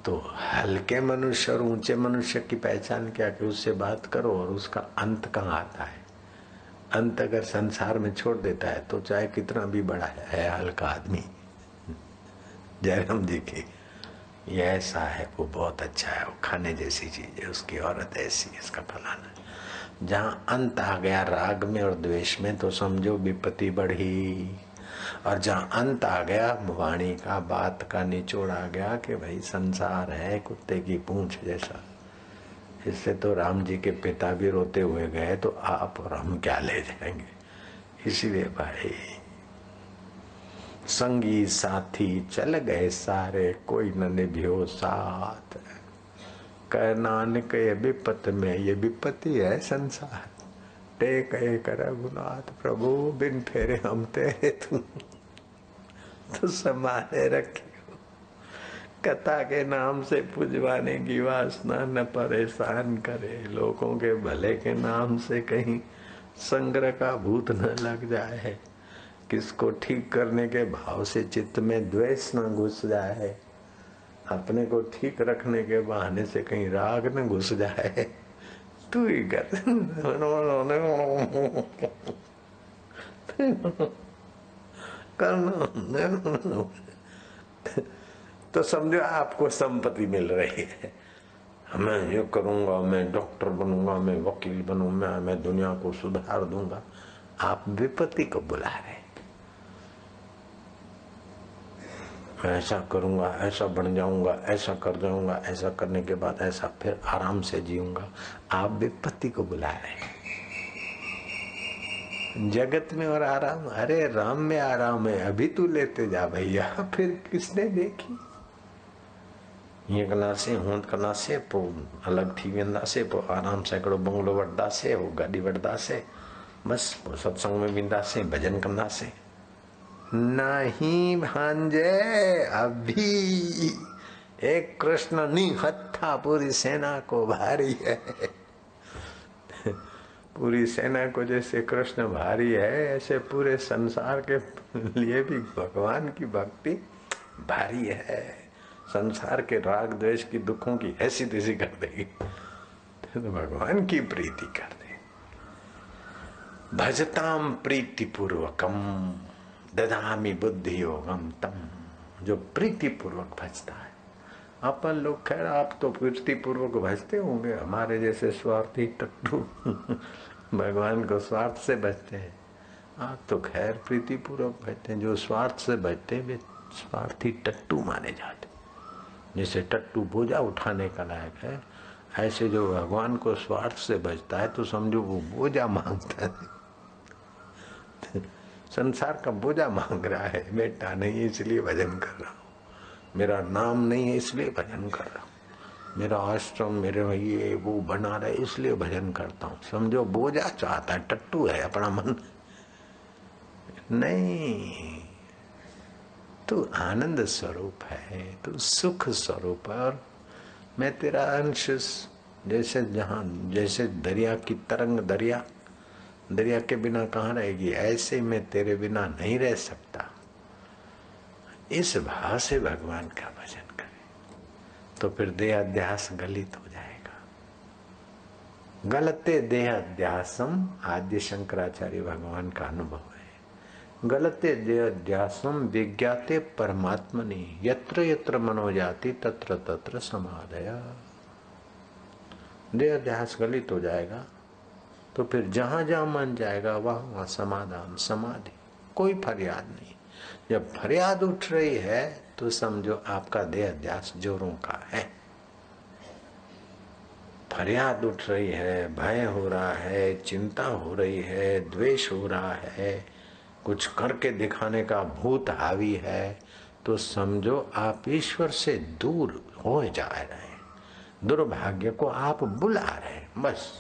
तो हल्के मनुष्य और ऊंचे मनुष्य की पहचान क्या कि उससे बात करो और उसका अंत कहाँ आता है। अंत अगर संसार में छोड़ देता है तो चाहे कितना भी बड़ा है हल्का आदमी। जयराम जी की ये ऐसा है, वो बहुत अच्छा है, वो खाने जैसी चीज है, उसकी औरत ऐसी, इसका फलाना। जहाँ अंत आ गया राग में और द्वेष में तो समझो विपत्ति बढ़ी। और जहाँ अंत आ गया वाणी का, बात का निचोड़ आ गया कि भाई संसार है कुत्ते की पूंछ जैसा। इससे तो राम जी के पिता भी रोते हुए गए, तो आप और हम क्या ले जाएंगे। इसीलिए भाई संगी साथी चल गए सारे, कोई न निभ्यो साथ। कह नानक ये विपत में, ये विपत्ति है संसार। टेक कर रघुनाथ प्रभु, बिन फेरे हम तेरे तू तो संभाले रखी। कथा के नाम से पुजवाने की वासना न परेशान करे। लोगों के भले के नाम से कहीं संग्रह का भूत न लग जाए। किसको ठीक करने के भाव से चित्त में द्वेष न घुस जाए। अपने को ठीक रखने के बहाने से कहीं राग न घुस जाए। तू ही कर करना तो समझो आपको संपत्ति मिल रही है। मैं ये करूंगा, मैं डॉक्टर बनूंगा, मैं वकील बनूंगा, मैं दुनिया को सुधार दूंगा। आप विपत्ति को बुला रहे। मैं ऐसा करूंगा, ऐसा बन जाऊंगा, ऐसा कर जाऊंगा, ऐसा करने के बाद ऐसा फिर आराम से जीऊंगा। आप विपत्ति को बुला रहे। जगत में और आराम, अरे राम में आराम है, अभी तू लेते जा भैया। फिर किसने देखी ये कनासे होंद कनासे पो अलग थी वेंदासे पो आराम सैकड़ो बंगलो वठदासे, वो गाड़ी वठदासे, बस वो सत्संग में बिंदासे, भजन करनासे। नहीं भांजे, अभी एक कृष्ण निहत्था पूरी सेना को भारी है। पूरी सेना को जैसे कृष्ण भारी है, ऐसे पूरे संसार के लिए भी भगवान की भक्ति भारी है। संसार के राग द्वेष की दुखों की ऐसी तैसी कर देगी तो भगवान की प्रीति कर दे। भजताम प्रीति पूर्वकम ददामी बुद्धि योगम तम। जो प्रीति पूर्वक भजता है। अपन लोग खैर आप तो प्रीति पूर्वक भजते होंगे, हमारे जैसे स्वार्थी टट्टू भगवान को स्वार्थ से भजते हैं। आप तो खैर प्रीति पूर्वक भजते हैं। जो स्वार्थ से भजते वे स्वार्थी टट्टू माने जाते। जैसे टट्टू बोझा उठाने का लायक है, ऐसे जो भगवान को स्वार्थ से भजता है तो समझो वो बोझा मांगता है। संसार का बोझा मांग रहा है, बेटा नहीं इसलिए भजन कर रहा हूँ, मेरा नाम नहीं है इसलिए भजन कर रहा हूँ, मेरा आश्रम मेरे ये वो बना रहे इसलिए भजन करता हूँ। समझो बोझा चाहता है, टट्टू है अपना मन। नहीं, तू आनंद स्वरूप है, तू सुख स्वरूप है। और मैं तेरा अंश, जैसे जहां जैसे दरिया की तरंग दरिया दरिया के बिना कहाँ रहेगी, ऐसे मैं तेरे बिना नहीं रह सकता। इस भाव से भगवान का भजन करे तो फिर देहाध्यास गलित हो जाएगा। गलते देहाध्यासम, आद्य शंकराचार्य भगवान का अनुभव है। गलते देहाध्यासम विज्ञाते परमात्मनि, यत्र यत्र मनो जाति तत्र तत्र समाधया। देहाध्यास गलित हो जाएगा तो फिर जहां जहां मन जाएगा वहां समाधान समाधि, कोई फरियाद नहीं। जब फरियाद उठ रही है तो समझो आपका देहाध्यास जोरों का है। फरियाद उठ रही है, भय हो रहा है, चिंता हो रही है, द्वेष हो रहा है, कुछ करके दिखाने का भूत हावी है, तो समझो आप ईश्वर से दूर हो जा रहे हैं, दुर्भाग्य को आप बुला रहे हैं। बस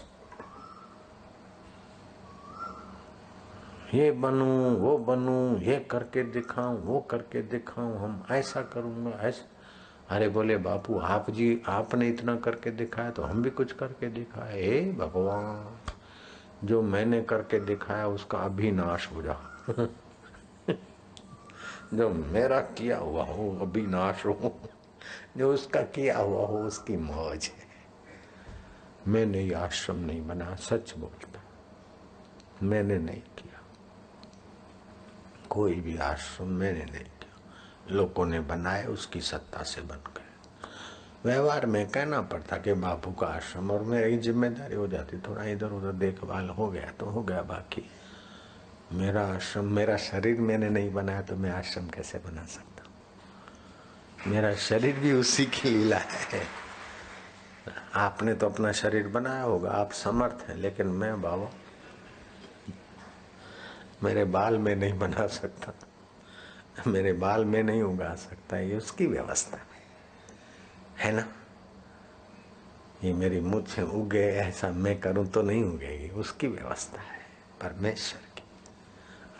ये बनूं वो बनूं, ये करके दिखाऊं वो करके दिखाऊं, हम ऐसा करूंगा ऐसा। अरे बोले बापू आप जी आपने इतना करके दिखाया तो हम भी कुछ करके दिखाए। हे भगवान, जो मैंने करके दिखाया उसका अभिनाश हो जा। जो मेरा किया हुआ हो अभिनाश हो। जो उसका किया हुआ हो उसकी मौज है। मैंने ये आश्रम नहीं बना, सच बोलता, मैंने नहीं किया, कोई भी आश्रम मैंने नहीं किया, लोगों ने बनाए, उसकी सत्ता से बन गए। व्यवहार में कहना पड़ता कि बापू का आश्रम, और मेरी जिम्मेदारी हो जाती, थोड़ा इधर उधर देखभाल हो गया तो हो गया, बाकी मेरा आश्रम, मेरा शरीर मैंने नहीं बनाया तो मैं आश्रम कैसे बना सकता हूँ? मेरा शरीर भी उसी की लीला है। आपने तो अपना शरीर बनाया होगा, आप समर्थ हैं, लेकिन मैं बाबा मेरे बाल में नहीं बना सकता, मेरे बाल में नहीं उगा सकता, ये उसकी व्यवस्था है ना। ये मेरी मुझ उगे ऐसा मैं करूं तो नहीं उगेगी, उसकी व्यवस्था है परमेश्वर की।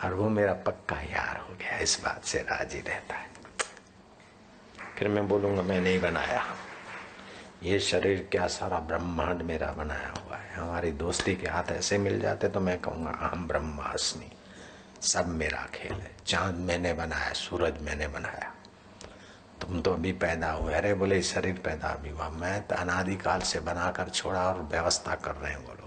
और वो मेरा पक्का यार हो गया, इस बात से राजी रहता है। फिर मैं बोलूंगा मैं नहीं बनाया, ये शरीर क्या सारा ब्रह्मांड मेरा बनाया हुआ है। हमारी दोस्ती के हाथ ऐसे मिल जाते तो मैं कहूंगा अहम ब्रह्मास्मि, सब मेरा खेल है। चांद मैंने बनाया, सूरज मैंने बनाया, तुम तो अभी पैदा हुए। अरे बोले शरीर पैदा अभी हुआ, मैं तो अनादिकाल से बनाकर छोड़ा और व्यवस्था कर रहे हैं। बोलो